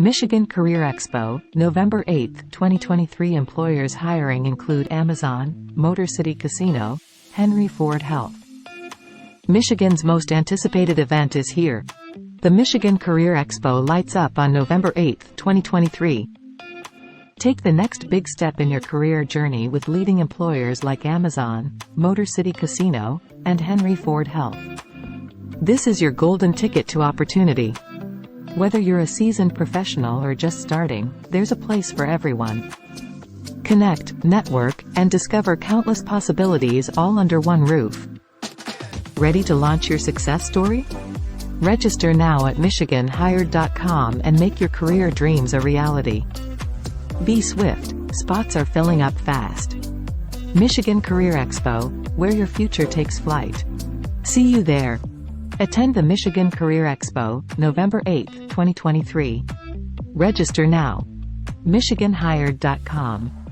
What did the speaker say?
Michigan Career Expo, November 8, 2023. Employers hiring include Amazon, Motor City Casino, Henry Ford Health. Michigan's most anticipated event is here. The Michigan Career Expo lights up on November 8, 2023. Take the next big step in your career journey with leading employers like Amazon, Motor City Casino, and Henry Ford Health. This is your golden ticket to opportunity. Whether you're a seasoned professional or just starting, there's a place for everyone. Connect, network, and discover countless possibilities all under one roof. Ready to launch your success story? Register now at michiganhired.com and make your career dreams a reality. Be swift, spots are filling up fast. Michigan Career Expo, where your future takes flight. See you there. Attend the Michigan Career Expo, November 8, 2023. Register now. michiganhired.com